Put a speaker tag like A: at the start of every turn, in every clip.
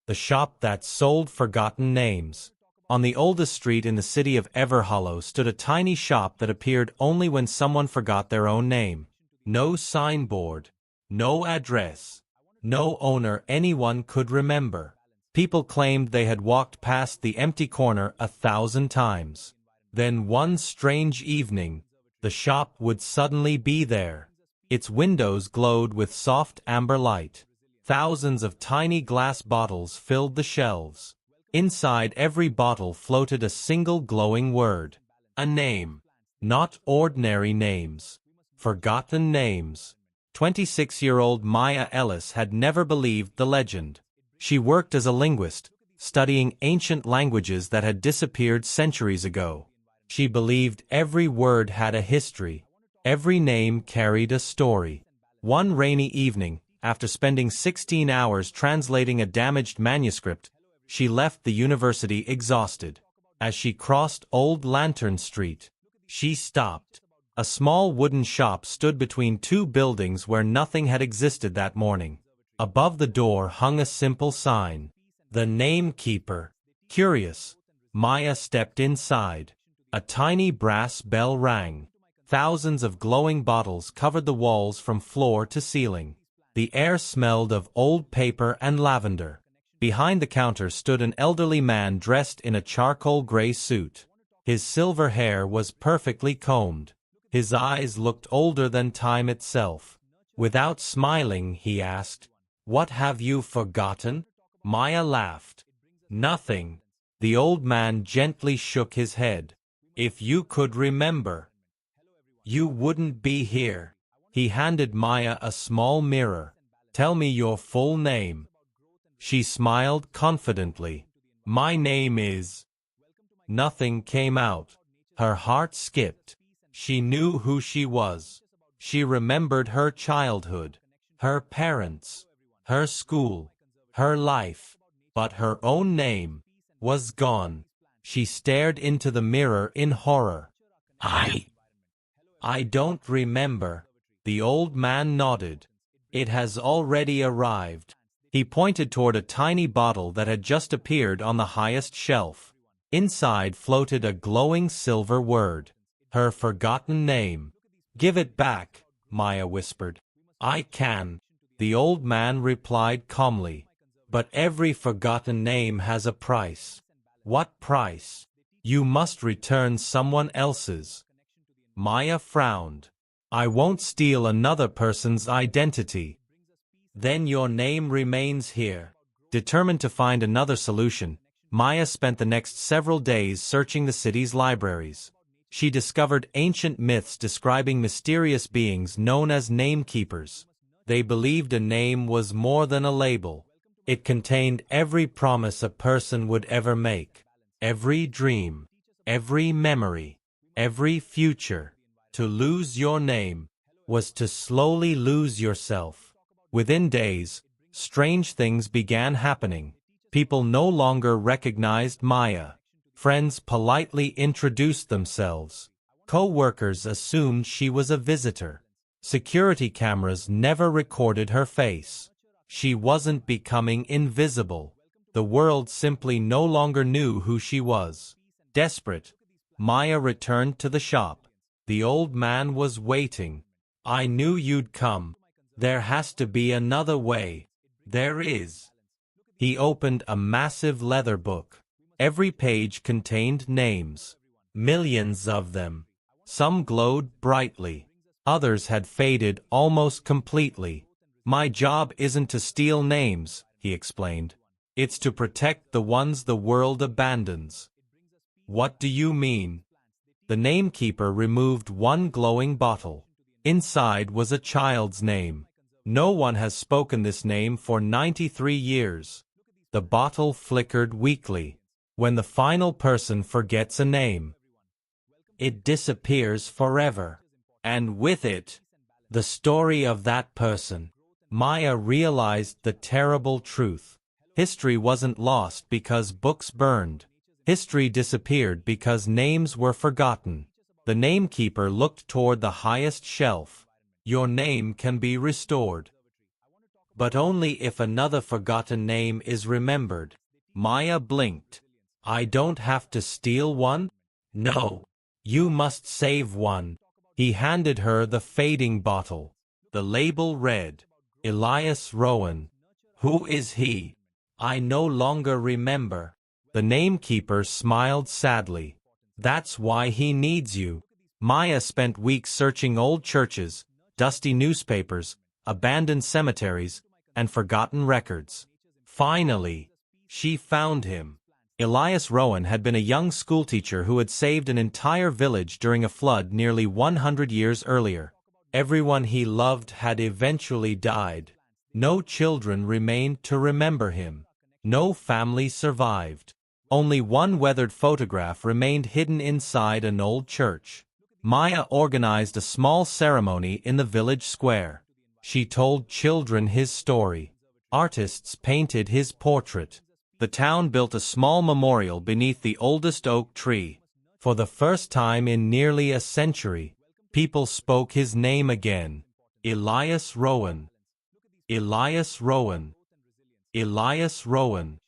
A: the shop that sold forgotten names. On the oldest street in the city of Everhollow stood a tiny shop that appeared only when someone forgot their own name. No signboard, no address, no owner anyone could remember. People claimed they had walked past the empty corner 1,000 times. Then one strange evening, the shop would suddenly be there. Its windows glowed with soft amber light. Thousands of tiny glass bottles filled the shelves. Inside every bottle floated a single glowing word. A name. Not ordinary names. Forgotten names. 26-year-old Maya Ellis had never believed the legend. She worked as a linguist, studying ancient languages that had disappeared centuries ago. She believed every word had a history. Every name carried a story. One rainy evening, after spending 16 hours translating a damaged manuscript, she left the university exhausted. As she crossed Old Lantern Street, she stopped. A small wooden shop stood between two buildings where nothing had existed that morning. Above the door hung a simple sign, "The Namekeeper." Curious, Maya stepped inside. A tiny brass bell rang. Thousands of glowing bottles covered the walls from floor to ceiling. The air smelled of old paper and lavender. Behind the counter stood an elderly man dressed in a charcoal gray suit. His silver hair was perfectly combed. His eyes looked older than time itself. Without smiling, he asked, "What have you forgotten?" Maya laughed. "Nothing." The old man gently shook his head. "If you could remember, you wouldn't be here." He handed Maya a small mirror. "Tell me your full name." She smiled confidently. "My name is—" Nothing came out. Her heart skipped. She knew who she was. She remembered her childhood, her parents, her school, her life. But her own name was gone. She stared into the mirror in horror. I don't remember." The old man nodded. "It has already arrived." He pointed toward a tiny bottle that had just appeared on the highest shelf. Inside floated a glowing silver word. Her forgotten name. "Give it back," Maya whispered. "I can," the old man replied calmly. "But every forgotten name has a price." "What price?" "You must return someone else's." Maya frowned. "I won't steal another person's identity." "Then your name remains here." Determined to find another solution, Maya spent the next several days searching the city's libraries. She discovered ancient myths describing mysterious beings known as namekeepers. They believed a name was more than a label. It contained every promise a person would ever make, every dream, every memory, every future. To lose your name was to slowly lose yourself. Within days, strange things began happening. People no longer recognized Maya. Friends politely introduced themselves. Co-workers assumed she was a visitor. Security cameras never recorded her face. She wasn't becoming invisible. The world simply no longer knew who she was. Desperate, Maya returned to the shop. The old man was waiting. "I knew you'd come. There has to be another way." "There is." He opened a massive leather book. Every page contained names. Millions of them. Some glowed brightly. Others had faded almost completely. "My job isn't to steal names," he explained. "It's to protect the ones the world abandons." "What do you mean?" The namekeeper removed one glowing bottle. Inside was a child's name. "No one has spoken this name for 93 years. The bottle flickered weakly. When the final person forgets a name, it disappears forever. And with it, the story of that person. Maya realized the terrible truth. History wasn't lost because books burned. History disappeared because names were forgotten. The namekeeper looked toward the highest shelf. "Your name can be restored." But only if another forgotten name is remembered. Maya blinked. I don't have to steal one? No. You must save one. He handed her the fading bottle. The label read, Elias Rowan. Who is he? I no longer remember. The Namekeeper smiled sadly. That's why he needs you. Maya spent weeks searching old churches, dusty newspapers, abandoned cemeteries, and forgotten records. Finally, she found him. Elias Rowan had been a young schoolteacher who had saved an entire village during a flood nearly 100 years earlier. Everyone he loved had eventually died. No children remained to remember him. No family survived. Only one weathered photograph remained hidden inside an old church. Maya organized a small ceremony in the village square. She told children his story. Artists painted his portrait. The town built a small memorial beneath the oldest oak tree. For the first time in nearly a century, people spoke his name again. Elias Rowan. Elias Rowan. Elias Rowan.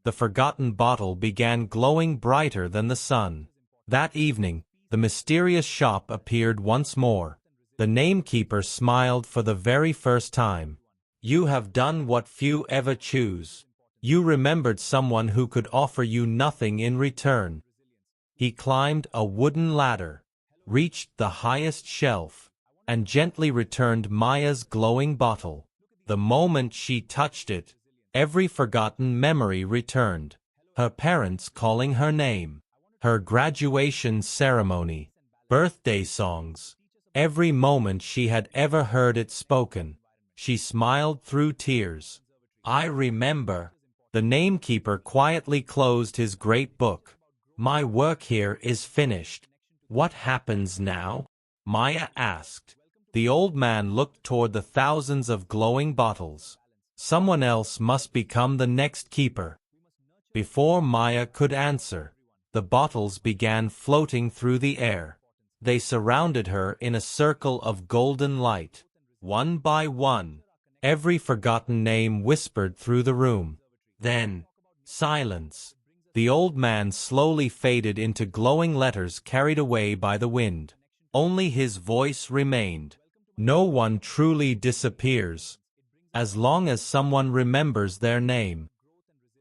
A: The forgotten bottle began glowing brighter than the sun. That evening, the mysterious shop appeared once more. The Namekeeper smiled for the very first time. You have done what few ever choose. You remembered someone who could offer you nothing in return. He climbed a wooden ladder, reached the highest shelf, and gently returned Maya's glowing bottle. The moment she touched it, every forgotten memory returned. Her parents calling her name, her graduation ceremony, birthday songs, every moment she had ever heard it spoken. She smiled through tears. I remember. The Namekeeper quietly closed his great book. My work here is finished. What happens now? Maya asked. The old man looked toward the thousands of glowing bottles. Someone else must become the next keeper. Before Maya could answer, the bottles began floating through the air. They surrounded her in a circle of golden light. One by one, every forgotten name whispered through the room. Then, silence. The old man slowly faded into glowing letters carried away by the wind. Only his voice remained. No one truly disappears, as long as someone remembers their name.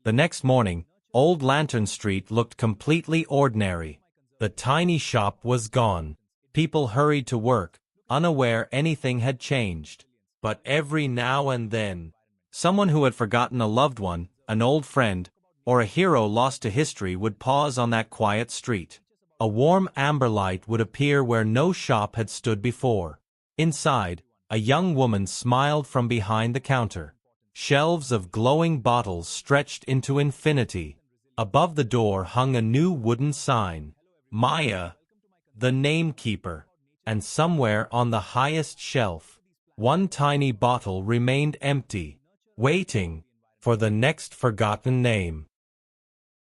A: The next morning, Old Lantern Street looked completely ordinary. The tiny shop was gone. People hurried to work, unaware anything had changed. But every now and then, someone who had forgotten a loved one, an old friend, or a hero lost to history would pause on that quiet street. A warm amber light would appear where no shop had stood before. Inside, a young woman smiled from behind the counter. Shelves of glowing bottles stretched into infinity. Above the door hung a new wooden sign. Maya, the Namekeeper. And somewhere on the highest shelf, one tiny bottle remained empty, waiting for the next forgotten name.